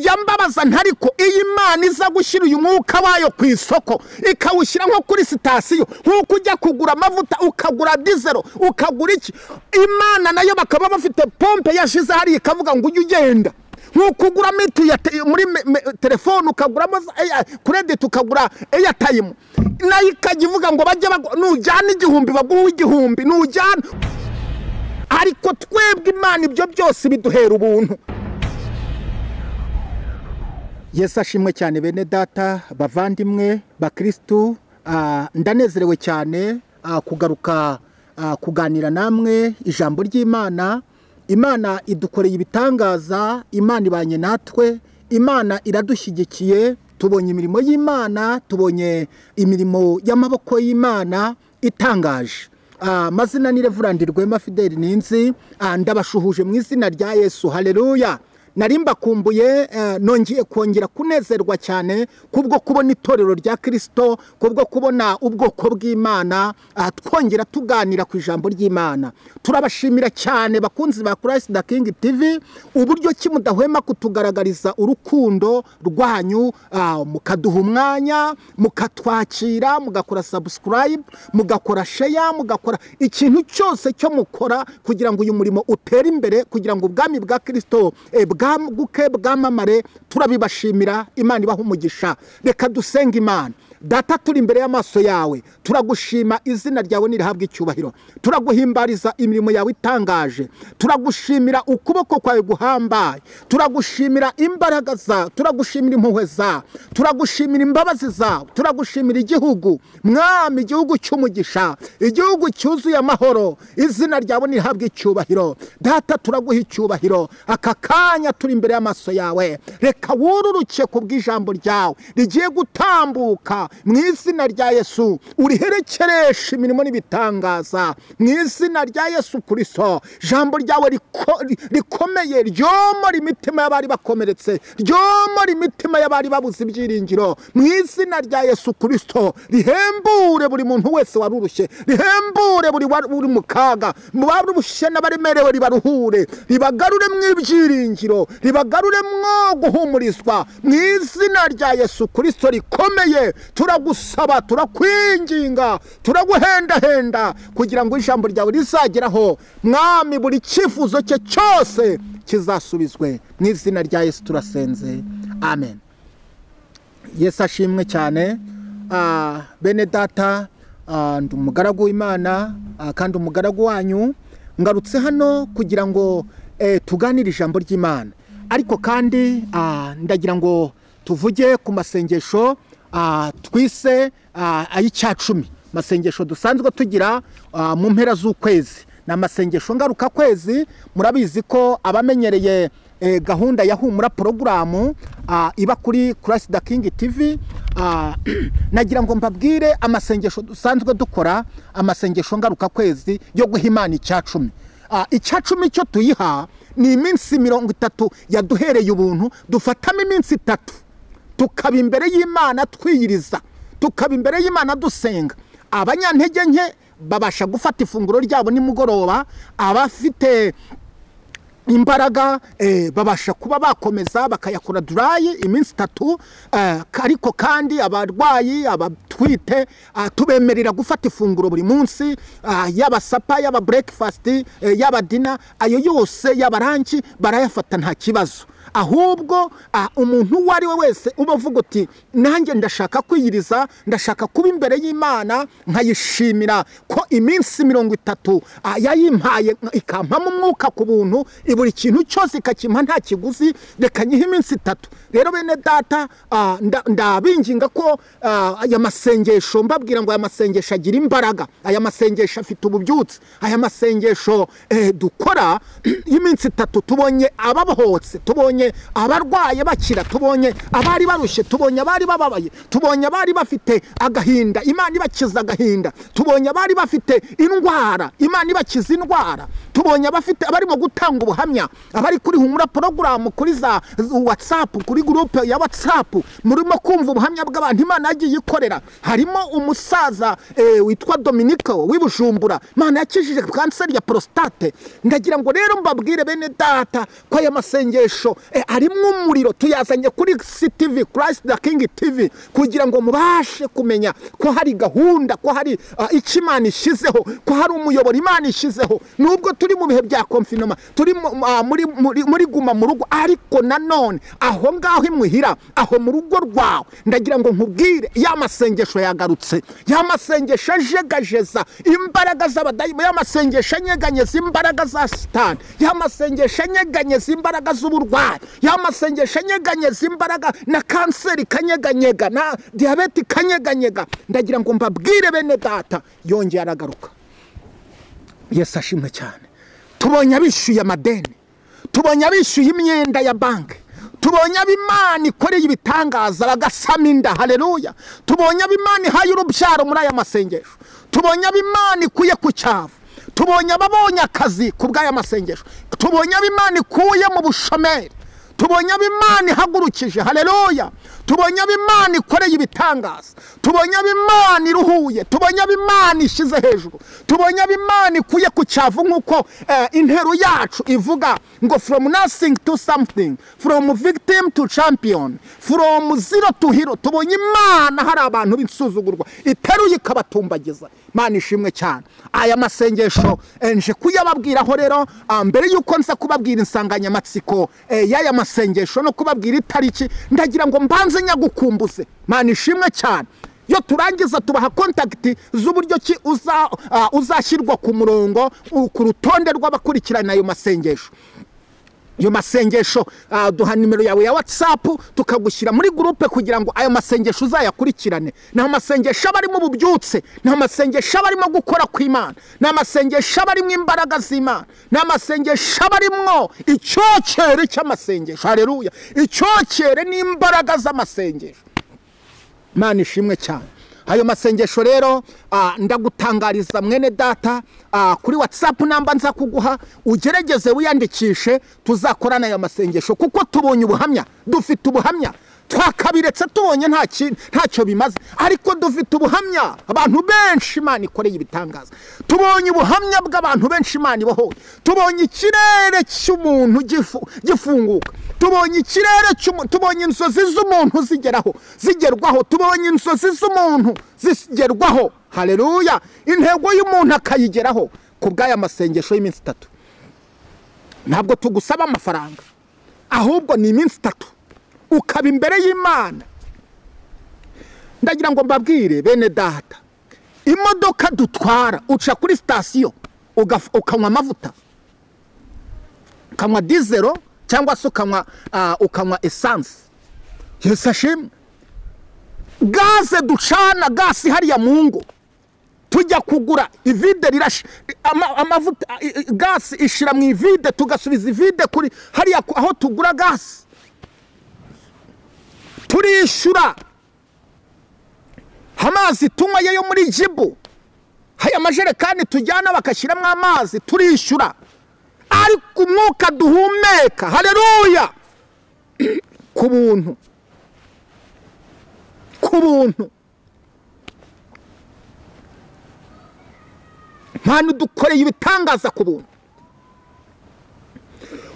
njya mbabaza ntariko iyi Imana iza gushyira uyu mwuka wayo ku isoko ikawushyira nko kuri sitasiyo nk'uko ujya kugura amavuta ukagura dizero ukagura iki, Imana nayo bakaba bafite pompe yashize hari ikavuga ngo ujye ugenda nk'uko ugura miti muri telefone ukaguramo credit ukagura airtime nayo ikajya ivuga ngo bajye nujyana 1000 baguha 1000 nujyana. Ariko twebwe Imana ibyo byose biduhera ubuntu. Yesu ashimwe cyane bene data bavandimwe bakristo, ndanezerewe cyane kugaruka kuganira namwe ijambo ry'Imana. Imana idukoreye ibitangaza, Imana ibanye natwe, Imana iradushyigikiye, tubonye imirimo y'Imana, tubonye imirimo y'amaboko y'Imana itangaje. Mazina ni Rev.Rwema Ninzi, ndabashuhuje mu izina rya Yesu. Haleluya. Narimba kumbuye nongiye kongera kunezerwa cyane kubwo kubona itorero rya Kristo, kubwo kubona ubwoko bw'Imana, twongera tuganira ku ijambo ry'Imana. Turabashimira cyane bakunzi ba Christ the King TV uburyo kimudahwema kutugaragariza urukundo rwanyu, mukaduha umwanya, mukatwakira, mugakora subscribe, mugakora share, mugakora ikintu cyose cyo mukora kugira ngo uyu murimo utere imbere, kugira ngo ubwami bwa Kristo bwaguke bwamamare. Turabibashimira, Imana ibaha umugisha. Reka dusenga Imana. Data, turi imbere y'amaso yawe, turagushima, izina ryawe nirihabwe icyubahiro, turaguhimbariza imirimo yawe itangaje, turagushimira ukuboko kwawe guhambaye, turagushimira imbaraga zawe, turagushimira impuhwe zawe, turagushimira imbabazi zawe, turagushimira igihugu mwami, igihugu cy'umugisha, igihugu cyuzuye amahoro, izina ryawe nirihabwe icyubahiro. Data, turaguha icyubahiro. Aka kanya turi imbere y'amaso yawe, reka wururuke ku bw'ijambo ryawe rigiye gutambuka mu izina rya Yesu. Uriherekeresha imirimo n'ibitangaza mu izina rya Yesu Kristo. Jambo ryawe rikomeye ryomora imitima y'abari bakomeretse, ryomora imitima y'abari babuze ibyiringiro mu izina rya Yesu Kristo. Rihembure buri muntu wese warurushye, rihembure buri mu kaga, mu barushye n'abaremerewe ribaruhure, ribagarure mu ibyiringiro, ribagarure mwo guhumurizwa mu izina rya Yesu Kristo rikomeye. Turagusaba, turakwinginga, turaguhendahenda kugira ngo ijambo ryawe rizageraho mwami, buri cyifuzo cye cyose kizasubizwe mu izina rya Yesu turasenze, amen. Yesu ashimwe cyane. Bene data, ndi umugaragu w'Imana kandi umugaragu wanyu, ngarutse hano kugira ngo tuganire ijambo ry'Imana. Ariko kandi ndagira ngo tuvuge ku masengesho twise ay'icyacumi, masengesho dusanzwe tugira mu mpera z'ukwezi. Na masengesho ngaruka kwezi. Murabizi ko abamenyereye gahunda ya humura programu iba kuri Christ the King TV, nagira ngo mbabwire amasengesho dusanzwe dukora, amasengesho ngaruka kwezi yo guha Imana icyacumi. Icyacumi cyo tuyiha ni iminsi 30 yaduhereye ubuntu. Dufatamo iminsi 3 tukaba imbere y'Imana twiyiriza, tukaba imbere y'Imana dusenga. Abanyantege nke babasha gufata ifunguro ryabo nimugoroba, abafite imbaraga babasha kuba bakomeza bakayakora dry iminsi 3. Ariko kandi abarwayi, abatwite, tubemerera gufata ifunguro buri munsi, yaba sapa, yaba breakfast, yaba dinner, ayo yose yaba lunch barayafata nta kibazo. Ahubwo umuntu wari we wese ubavuga uti nanjye ndashaka kwiyiriza, ndashaka kuba imbere y'Imana nkayishimira ko iminsi 30 yayimpaye ikampamo umwuka ku buntu, iburi kintu cyose ikakimpa nta kiguzi, reka nyihe iminsi 3. Rero bene data, ndabinginga ko aya masengesho, mbabwira ngo aya masengesho agira imbaraga, aya masengesho afite ububyutse, aya masengesho dukora y'iminsi 3 tubonye ababohotse, tubonye abarwaye bakira, tubonye abari barushye, tubonye abari bababaye, tubonye abari bafite agahinda, Imana ibakiza agahinda, tubonye abari bafite indwara, Imana ibakiza indwara, tubonye abafite abarimo gutanga ubuhamya, abari kuri humura program, kuri za WhatsApp, kuri group ya WhatsApp, murimo kumva ubuhamya bw'abantu Imana yagiye ikorera. Harimo umusaza witwa Dominico w'ibujumbura, Imana yakijije kanseri ya prostate. Ndagira ngo rero mbabwire bene data ko aya masengesho arimo umuriro, tuyazanye kuri CTV, Christ the King TV, kugira ngo mubashe kumenya ko hari gahunda, ko hari icyo Imana ishizeho, ko hari umuyoboro Imana ishizeho. Nubwo turi mu bihe bya confinement, turi muri guma mu rugo, ariko nanone aho ngaho imuhira, aho mu rugo rwawe, ndagira ngo nkubwire ya masengesho yagarutse, ya masengesho ajegajeza imbaraga z'abadayimo, ya masengesho anyeganyeza imbaraga za Satani, ya masengesho anyeganyeza imbaraga z'uburwayi, ya masengesho anyeganyeza imbaraga na kanseri kanyeganyega, na diabete kanyeganyega. Ndagira ngo mbabwire bene data, yongeye aragaruka. Yesu ashimwe cyane. Tubonye abishyuye amadeni, tubonye abishyuye imyenda ya banki, tubonye ab'Imana ikoreye ibitangaza bagasama inda. Haleluya. Tubonye ab'Imana ihaye urubyaro muri aya masengesho, tubonye ab'Imana ikuye ku cyavu, tubonye ababonye akazi ku bw'aya masengesho, tubonye ab'Imana ikuye mu bushomeri, tubonye ab'Imana ihagurukije. Haleluya. Tubonye ab'Imana ikoreye ibitangaza, tubonye ab'Imana iruhuye, tubonye ab'Imana ishize hejuru, tubonye ab'Imana ikuye ku cyavu, nk'uko intero yacu ivuga ngo from nothing to something, from victim to champion, from zero to hero. Tubonye Imana hari abantu b'insuzugurwa iteruye ikabatumbagiza. Imana ishimwe cyane. Aya masengesho nje kuyababwiraho rero, mbere yuko nza kubabwira insanganyamatsiko y'aya masengesho no kubabwira itariki, ndagira ngo mbanze nyagukumbuze. Imana ishimwe cyane. Yo turangiza tubaha contact z'uburyo ki uzashyirwa ku murongo, ku rutonde rw'abakurikirana ayo masengesho. Yo masengesho duha nimero yawe ya WhatsApp, tukagushyira muri groupe kugira ngo ayo masengesho uzayakurikirane. Nta masengesho barimo bubyutse, nta masengesho barimo gukora ku Imana, nta masengesho barimo imbaraga z'Imana, nta masengesho barimo icyokere cy'amasengesho. Haleluya. Icyokere n'imbaraga z'amasengesho. Imana ishimwe cyane. Ayo masengesho rero ndagutangariza mwene data, kuri WhatsApp namba nza kuguha, ugerageze wiyandikishe, tuzakorana ayo masengesho, kuko tubonye ubuhamya, dufite ubuhamya. Twakabiretse tubonye ntacyo bimaze, ariko dufite ubuhamya. Abantu benshi Imana ikoreye ibitangaza, tubonye ubuhamya bw'abantu benshi Imana ibohoye, tubonye ikirere cy'umuntu gifunguka, tubonye ikirere tubonye inzozi z'umuntu zigerwaho, tubonye inzozi z'umuntu zigerwaho. Haleluya. Intego y'umuntu akayigeraho ku bw'aya masengesho y'iminsi 3. Ntabwo tugusaba amafaranga, ahubwo ni iminsi 3 ukaba imbere y'Imana. Ndagira ngo mbabwire bene data, imodoka dutwara uca kuri station ukanywa amavuta, ukanywa diesel cyangwa se ukanywa essence. Yesu ashimwe. Gaze ducana, gasi hariya mu ngo, tujya kugura ivide rirashe, amavuta gasi ishira mu ivide, tugasubiza ivide kuri hariya aho tugura gasi, turishura. Amazi tunywa yo muri jibu, haya majerekani tujyana bakashyiramo amazi, turishura. Ariko umwuka duhumeka, haleluya, ku buntu, ku buntu. Imana dukoreye ibitangaza ku buntu.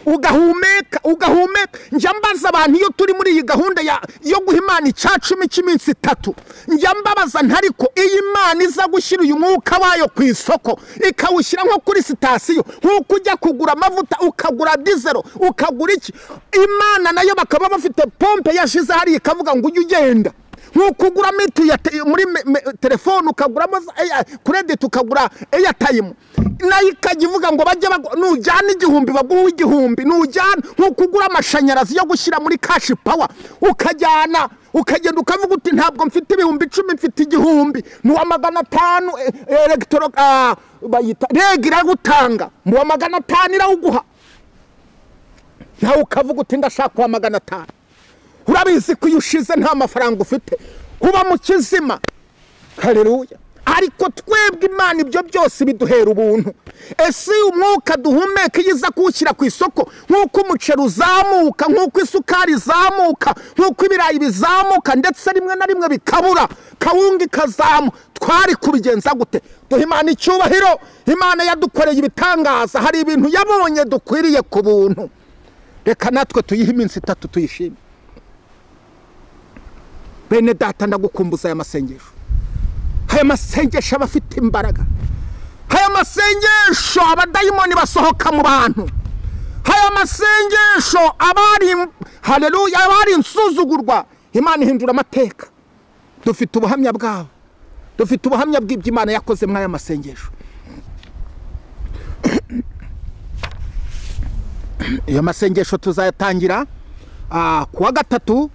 Ugahumeka. Njya mbaza abantu, iyo turi muri iyi gahunda yo guha Imana icyacumi cy'iminsi 3, njya mbabaza ntariko iyi Imana iza gushyira uyu mwuka wayo ku isoko, ikawushyira nko kuri sitasiyo, nk'uko ujya kugura amavuta, ukagura diesel, ukagura iki, Imana nayo bakaba bafite pompe yashize hari ikavuga ngo ujye ugenda. Nk'uko ugura miti muri telefone, ukagura credit, ukagura airtime, nayo ikagivuga ngo bajye nujyana 1000 baguha 1000, nujyana nk'uko ugura amashanyarazi yo gushyira muri cash power, ukagenda ukavuga uti ntabwo mfite 10,000, mfite 1000, mu wa 500 electro bayita regira gutanga, mu wa 500 irawuguha, nawe ukavuga uti ndashaka wa 500. Urabizi ko yushize nta mafaranga ufite, uba mu kizima. Haleluya. Ariko twebwe Imana ibyo byose biduhera ubuntu. Ese umwuka duhumeka yiza kuwushyira ku isoko, nk'uko umuceri uzamuka, nk'uko isukari izamuka, nk'uko ibirayi bizamuka, ndetse rimwe na rimwe bikabura, kawunga ikazamu, twari kubigenza gute? Duha Imana icyubahiro. Imana yadukoreye ibitangaza, hari ibintu yabonye dukwiriye ku buntu. reka natwe tuyihe iminsi 3 tuyishime. Bene data ndagukumbuza aya masengesho. Aya masengesho abafite imbaraga. Aya masengesho abadayimoni basohoka mu bantu. Aya masengesho abari haleluya abari insuzugurwa Imana ihindura amateka. Dufite ubuhamya bwawe. Dufite ubuhamya bw'Imana yakoze mwaya masengesho. Iyo masengesho tuzayatangira kuwa gatatu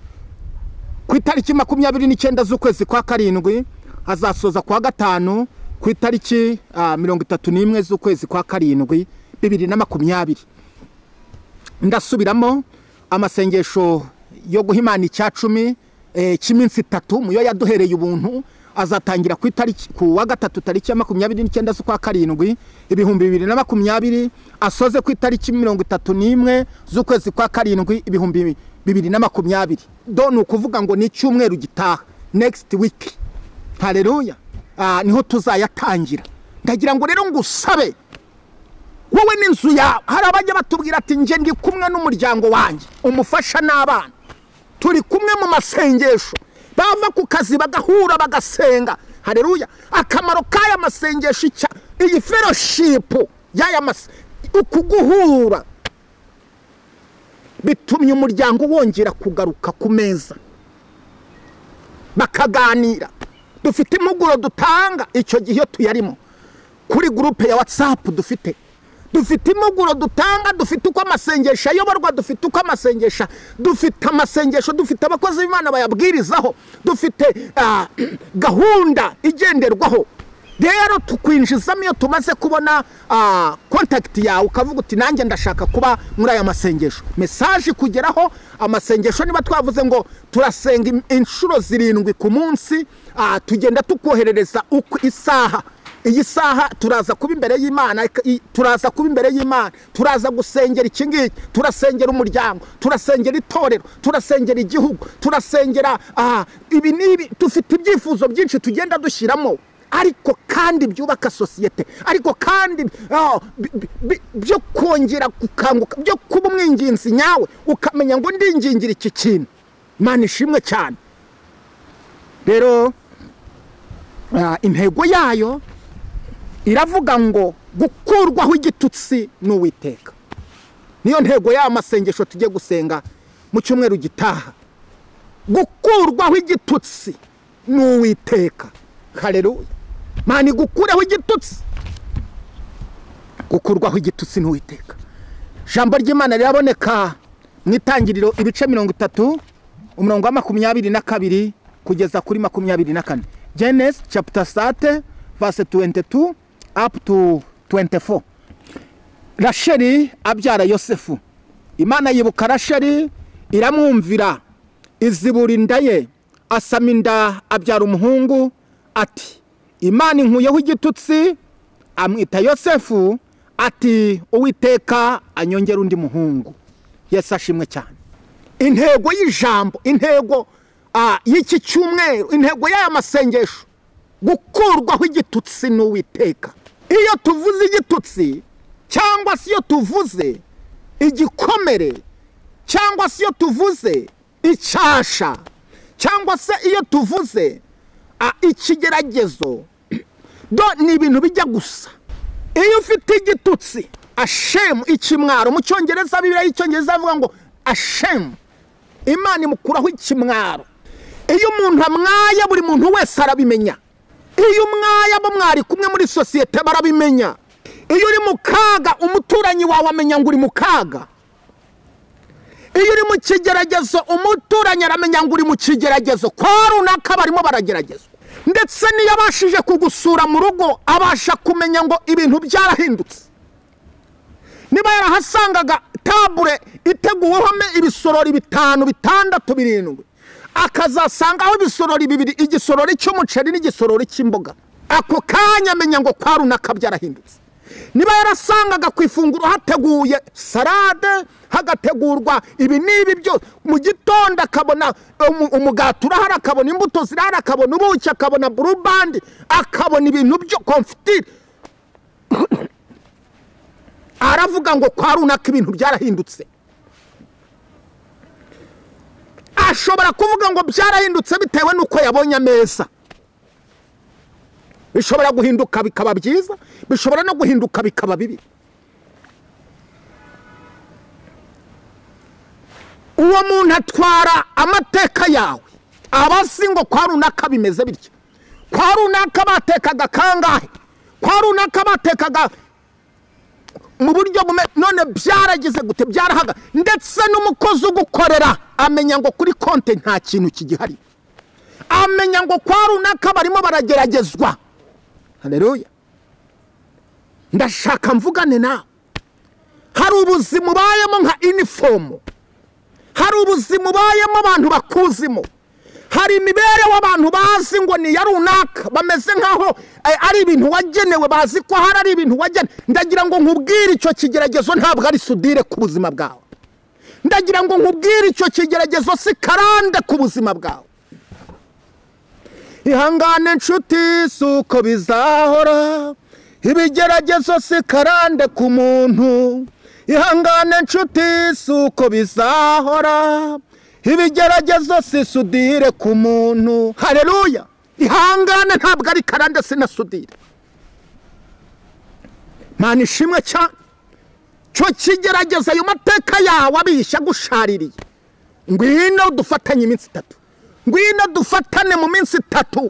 ku itariki 29 z'ukwezi kwa karindwi, azasoza kuwa gatanu ku itariki 31 z'ukwezi kwa karindwi 2020. Ndasubiramo amasengesho yo guhimana icyacumi cy'iminsi 3 muyo yaduhereye ubuntu, azatangira ku itariki kuwa gatatu tariki ya 29 z'ukwa karindwi 2020, asoze ku itariki 31 z'ukwezi kwa karindwi 2020. Done ukuvuga ngo ni cyumweru gitaha, next week. Haleluya. Niho tuzayatangira. Ndagira ngo rero ngusabe wowe n'inzu yawe. Hari abajya batubwira ati nje ndi kumwe n'umuryango wanjye, umufasha n'abana, turi kumwe mu masengesho, bava ku kazi bagahura bagasenga. Haleluya. Akamaro k'aya masengesho iyi fellowship y'aya ukuguhura bitumye umuryango wongera kugaruka ku meza bakaganira. Dufite impuguro dutanga icyo gihe tuyarimo kuri groupe ya WhatsApp. Dufite impuguro dutanga, dufite uko amasengesho ayoborwa, dufite uko amasengesho, dufite amasengesho, dufite abakozi b'Imana bayabwirizaho, dufite gahunda igenderwaho. Rero tukwinjizamo iyo tumaze kubona contact yawe ukavuga uti nanjye ndashaka kuba muri aya masengesho, message kugeraho. Amasengesho niba twavuze ngo turasenga inshuro 7 ku munsi, tugenda tukoherereza uko isaha. Iyi saha turaza kuba imbere y'Imana, turaza gusengera ikingiki, turasengera umuryango, turasengera itorero, turasengera igihugu, turasengera ibi nibi. Dufite ibyifuzo byinshi tugenda dushyiramo, ariko kandi byubaka societe, ariko kandi byo kongera gukanguka, byo kuba umwinginzi nyawe ukamenya ngo ndingingira iki kintu. Imana ishimwe cyane. Rero intego yayo iravuga ngo gukurwaho igitutsi n'Uwiteka. Niyo ntego ya masengesho tujye gusenga mu cyumweru gitaha. Gukurwaho igitutsi n'Uwiteka. Haleluya. Mani gukureho igitutsi. Gukurwaho igitutsi n'Uwiteka. Jambo ry'Imana riraboneka mu Itangiriro ibice 30 umurongo wa 22 kugeza kuri 24. Genesis chapter 30 verse 22 up to 24. Rasheli abyara Yosefu. Imana yibuka Rasheli, iramwumvira, izibura inda ye, asama inda, abyara umuhungu. Ati Imana inkuyeho igitutsi, amwita Yosefu. Ati Uwiteka anyongera undi muhungu. Yesu ashimwe cyane. Intego y'ijambo, intego y'iki cyumweru, intego y'aya masengesho, gukurwaho igitutsi n'Uwiteka. Iyo tuvuze igitutsi, cyangwa se iyo tuvuze igikomere, cyangwa se iyo tuvuze icyasha, cyangwa se iyo tuvuze ikigeragezo, ni ibintu bijya gusa. Iyo ufite igitutsi, ashemu, ikimwaro, mu Cyongereza, Bibiliya y'Icyongereza avuga ngo ashemu, Imana imukuraho ikimwaro. Iyo umuntu amwaye, buri muntu wese arabimenya. Iyo umwaye abo mwari kumwe muri societe barabimenya. Iyo uri mu kaga, umuturanyi wawe amenya ngo uri mu kaga. Iyo uri mu kigeragezo, umuturanyi aramenya ngo uri mu kigeragezo. Kwa runaka barimo barageragezwa. Ndetse niyo abashije kugusura mu rugo, abasha kumenya ngo ibintu byarahindutse. Niba yarahasangaga tabure iteguweho ibisorori 5, 6, 7, akazasangaho ibisorori 2, igisorori cy'umuceri n'igisorori cy'imboga, ako kanya amenya ngo kwa runaka byarahindutse. Niba yarasangaga ku ifunguro hateguye salade, hagategurwa ibi nibi byo, mu gitondo akabona umugati urahari, akabona imbuto zirahari, akabona ubuki, akabona burubandi, akabona ibintu byo konfitire, aravuga ngo kwa runaka ibintu byarahindutse. ashobora kuvuga ngo byarahindutse bitewe n'uko yabonye ameza. Bishobora guhinduka bikaba byiza, bishobora no guhinduka bikaba bibi. Uwo muntu atwara amateka yawe, abazi ngo kwa runaka bimeze bityo, kwa runaka batekaga kangahe, kwa runaka batekaga mu buryo none byaragize gute, byarahaga. Ndetse n'umukozi ugukorera amenya ngo kuri konte nta kintu kigihari, amenya ngo kwa runaka barimo barageragezwa. Haleluya. Ndashaka mvugane nawe. Hari ubuzima ubayemo nka uniform, hari ubuzima ubayemo abantu bakuzimo, hari imibereho abantu bazi ngo ni ya runaka, bameze nkaho ari ibintu wagenewe, bazi ko hari ari ibintu wagenewe. Ndagira ngo nkubwire icyo kigeragezo ntabwo ari sudire ku buzima bwawe. Ndagira ngo nkubwire icyo kigeragezo si karande ku buzima bwawe. Ihangane nshuti, suko bizahora, ibigeragezo si karande ku muntu. Ihangane nshuti, suko bizahora, ibigeragezo si sudire ku muntu. Haleluya. Ihangane ntabwo ari karande sinasudire. Mana ishimwe cyane. Cyo kigerageza ayo mateka yawe abishya gushaririye. Ngwino dufatanye iminsi 3. Ngwino dufatane mu minsi 3.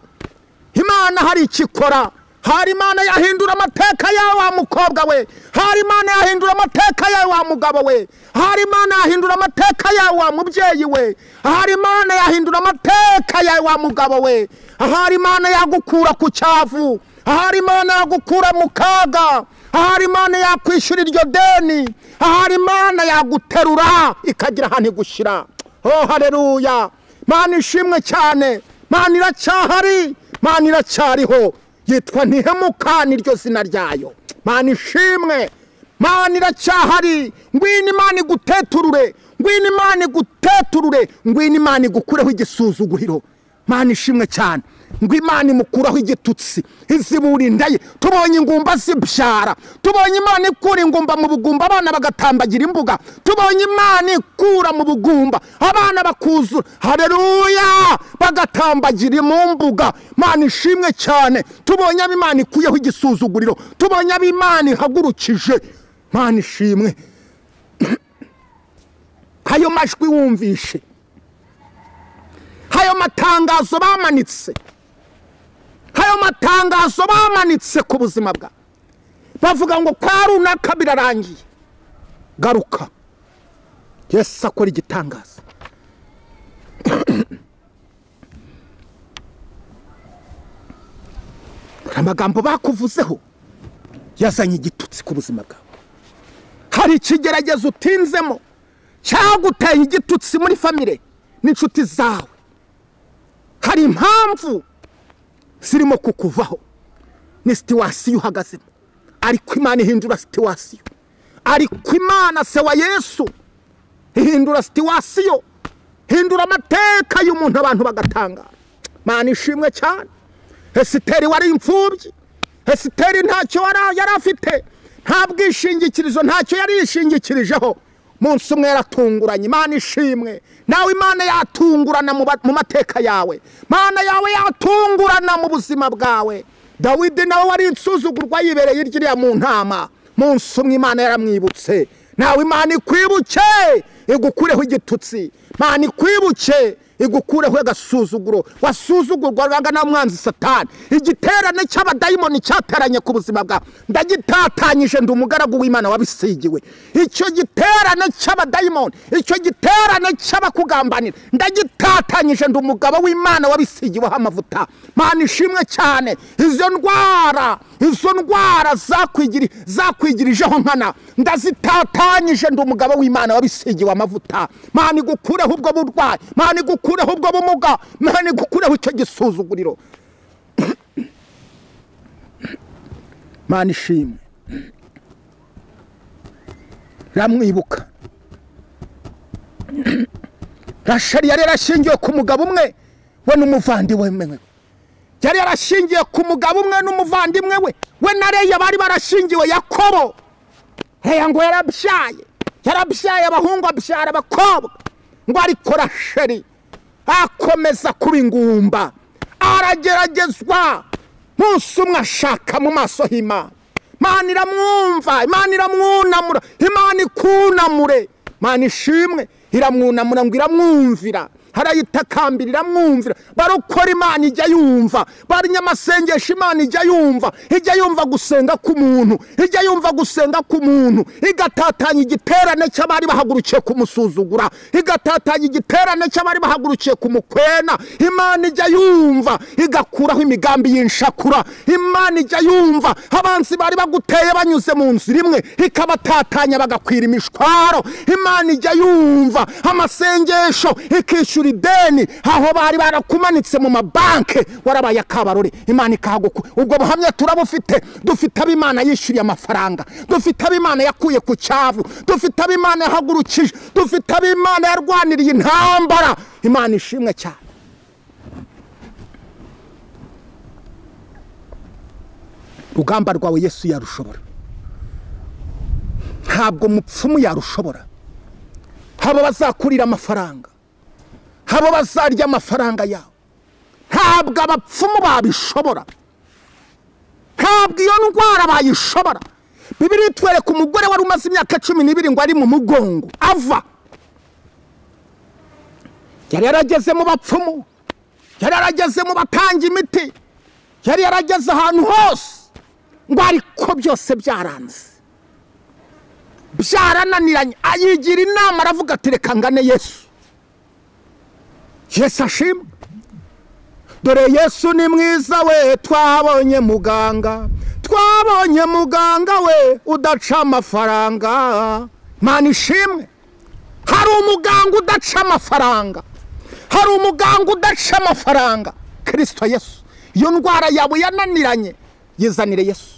Imana hari ikikora. Hari Imana yahindura amateka yawe wa mukobwa we. Hari Imana yahindura amateka yawe wa mugabo we. Hari Imana yahindura amateka yawe wa mubyeyi we. Hari Imana yahindura amateka yawe wa mugabo we. Hari Imana yagukura ku cyavu. Hari Imana yagukura mu kaga. Hari Imana yakwishyura iryo deni. Hari Imana yaguterura ikagira ahantu igushira. Oh haleluya. Mana ishimwe cyane. Mana iracyahari, Mana iracyariho. Yitwa Ntihemuka niryo zina ryayo. Mana ishimwe, Mana iracyahari. Ngwino Imana iguteturure, ngwino Imana iguteturure, ngwino Imana igukureho igisuzuguriro. Mana ishimwe cyane. Ngo Imana imukuraho igitutsi, izibura indaye. Tubonye ingumba zibyara, tubonye Imana ikura ingumba mu bugumba, abana bagatambagira imbuga. Tubonye Imana ikura mu bugumba, abana bakuzura, haleluya, bagatambagira mu mbuga. Mana ishimwe cyane. Tubonye Imana ikuyeho igisuzuguriro, tubonye Imana ihagurukije. Mana ishimwe. Hayo majwi wumvishe, hayo matangazo bamanitse, hayo matangazo bamanitse ku buzima bwa, bavuga ngo kwa runaka birarangiye. Garuka. Yesu akora igitangaza. Amagambo bakuvuzeho yazanye igitutsi ku buzima bwawe. Hari ikigeragezo utinzemo cyaguteye igitutsi muri famire n'inshuti zawe. Hari impamvu zirimo kukuvaho, ni situwasiyo uhagazemo, ariko Imana ihindura situwasiyo. Ariko Imana se wa Yesu ihindura situwasiyo, hindura amateka y'umuntu abantu bagatangara. Mana ishimwe cyane. Esiteri wari imfubyi, Esiteri ntacyo yari afite, nta bwishingikirizo, ntacyo yari yishingikirijeho. Munsi umwe yaratunguranye. Imana ishimwe. Nawe Imana yatungurana mu mateka yawe, Mana yawe yatungurana mu buzima bwawe. Dawidi nawe wari insuzugurwa yibereye irya mu ntama, munsi umwe Imana yaramwibutse. Nawe Imana ikwibuke igukureho igitutsi. Mana ikwibuke igukureho agasuzuguro wasuzugurwaga na mwanzi Satani. Igiterane cy'abadayimoni cyateranye ku buzima bwawe ndagitatanyije, ndi umugaragu w'Imana wabisigiwe. Icyo giterane cy'abadayimoni, icyo giterane cy'abakugambanira ndagitatanyije, ndi umugabo w'Imana wabisigiweho amavuta. Mana ishimwe cyane. Izo ndwara zakwigirijeho nkana ndazitatanyije, ndi umugabo w'Imana wabisigiwe amavuta. Mana igukureho ubwo burwayi, Mana igukureho ubwo bumuga, Mana igukureho icyo gisuzuguriro. Mana ishimwe. Ramwibuka. Rasheli yari yarashingiye ku mugabo umwe we n'umuvandimwe we. Yari yarashingiye ku mugabo umwe n'umuvandimwe we na Leya bari barashingiwe Yakobo. Leya ngo yarabyaye abahungu abyara abakobwa. Ngo ariko Rasheli akomeza kuba ingumba, arageragezwa, munsi umwe ashaka mu maso h'Imana. Imana iramwumva, Imana iramwunamura, Imana ikunamure, Imana ishimwe, iramwunamura ngo iramwumvira, harayitakambira iramwumvira. Barokora Imana ijya yumva, bari nyamasengesho Imana ijya yumva, ijya yumva gusenga k'umuntu, ijya yumva gusenga k'umuntu, igatatanya igiterane cy'abari bahagurukiye kumusuzugura, igatatanya igiterane cy'abari bahagurukiye kumukwena. Imana ijya yumva, igakuraho imigambi y'inshakura. Imana ijya yumva abanzi bari baguteye banyuze mu nzira imwe, ikabatatanya bagakwira imishwaro. Imana ijya yumva amasengesho, ikishyura ideni aho bari barakumanitse mu mabanke, warabaye akabarore, Imana ikahaguku. Ubwo buhamya turabufite, dufite ab'Imana yishyuriye amafaranga, dufite ab'Imana yakuye ku cyavu, dufite ab'Imana yahagurukije, dufite ab'Imana yarwaniriye intambara. Imana ishimwe cyane. Rugamba rwawe Yesu yarushobora, ntabwo mupfumu yarushobora. Habo bazakurira amafaranga, habo bazarya amafaranga yawe, ntabwo abapfumu babishobora, ntabwo iyo ndwara bayishobora. Bibiliya itwereka umugore wari umaze imyaka 12 ngo ari mu mugongo ava, yari yarageze mu bapfumu, yari yarageze mu batanga imiti, yari yarageze ahantu hose, ngo ariko byose byaranze, byarananiranye. Ayigira inama, aravuga ati reka ngane Yesu. Yesu ashimwe. Dore Yesu ni mwiza we, twabonye muganga, twabonye muganga we udaca amafaranga. Imana ishimwe. Hari umuganga udaca amafaranga, hari umuganga udaca amafaranga, Kristo Yesu. Iyo ndwara yawe yananiranye, yizanire Yesu,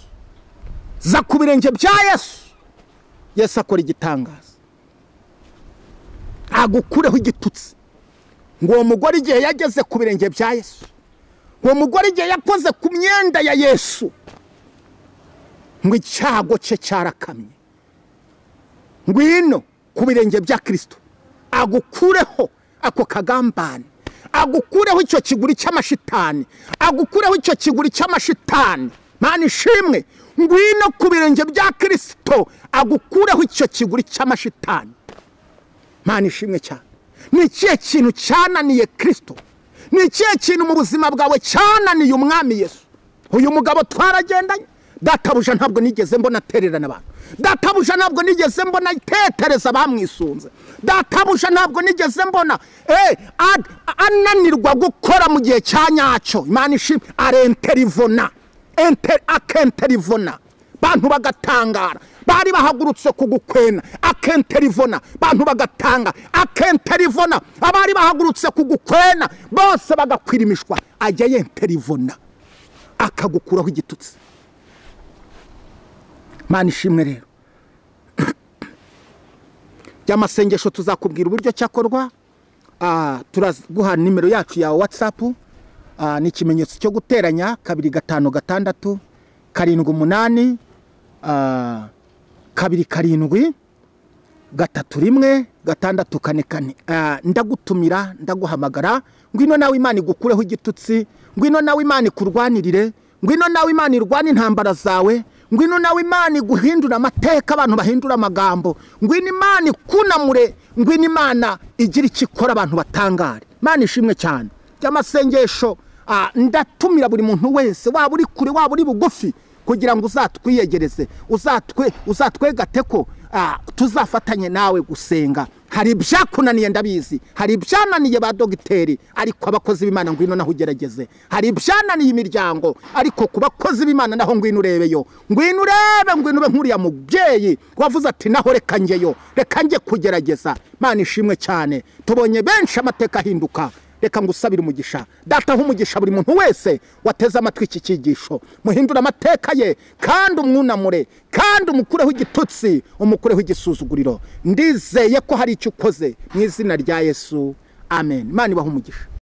za ku birenge bya Yesu. Yesu akora igitangaza, agukureho igitutsi. Ngo uwo mugore igihe yageze ku birenge bya Yesu, uwo mugore igihe yakoze ku myenda ya Yesu, ngo icyago cye cyarakamye. Ngwino ku birenge bya Kristo, agukureho ako kagambane, agukureho icyo kiguri cy'amashitani, agukureho icyo kiguri cy'amashitani. Mana ishimwe. Ngwino ku birenge bya Kristo, agukureho icyo kiguri cy'amashitani. Mana ishimwe cyane. Ni ikihe kintu cyananiye Kristo? Ni ikihe kintu mu buzima bwawe cyananiye Umwami Yesu? Uyu mugabo twaragendanye, databuja ntabwo nigeze mbona atererana abantu, databuja ntabwo nigeze mbona itetereza bamwisunze, databuja ntabwo nigeze mbona ananirwa gukora mu gihe cya nyacyo. Imana ishimwe. Arenterivona, akenterivona, bantu bagatangara, bari bahagurutse kugukwena, akenterivona, bantu bagatanga, akenterivona, abari bahagurutse kugukwena bose bagakwirimishwa, ajya yenterivona, akagukuraho igitutsi. Mana ishimwe rero. By'amasengesho tuzakubwira uburyo cyakorwa. Turaguha nimero yacu ya WhatsApp, ni ikimenyetso cyo guteranya 256 78 2 7 31 ndagutumira, ndaguhamagara. Ngwino nawe Imana igukureho igitutsi, ngwino nawe Imana ikurwanirire, ngwino nawe Imana irwana intambara zawe, ngwino nawe Imana iguhindura amateka, abantu bahindura amagambo, ngwino Imana ikunamure, ngwino Imana igira ikikora abantu batangare. Imana ishimwe cyane. By'amasengesho ndatumira buri muntu wese, waba uri kure waba uri bugufi, kugira ngo uzatwiyegereze, uzatwegate ko tuzafatanye nawe gusenga. Hari ibyakunaniye ndabizi, hari ibyananiye ba dogiteri, ariko abakozi b'Imana ngwino naho ugerageze. Hari ibyananiye imiryango, ariko ku bakozi b'Imana naho ngwino urebeyo, ngwino urebe, ngwino ube nkuriya mubyeyi wavuze ati naho reka njyeyo, reka njye kugerageza. Imana ishimwe cyane. Tubonye benshi amateka ahinduka. Reka ngusabire umugisha, dataho umugisha buri muntu wese wateze amatwi iki cyigisho, muhindura amateka ye, kandi umwunamure, kandi umukureho igitutsi, umukureho igisuzuguriro. Ndizeye ko hari icyo ukoze mu izina rya Yesu. Amen. Imana ibahe umugisha.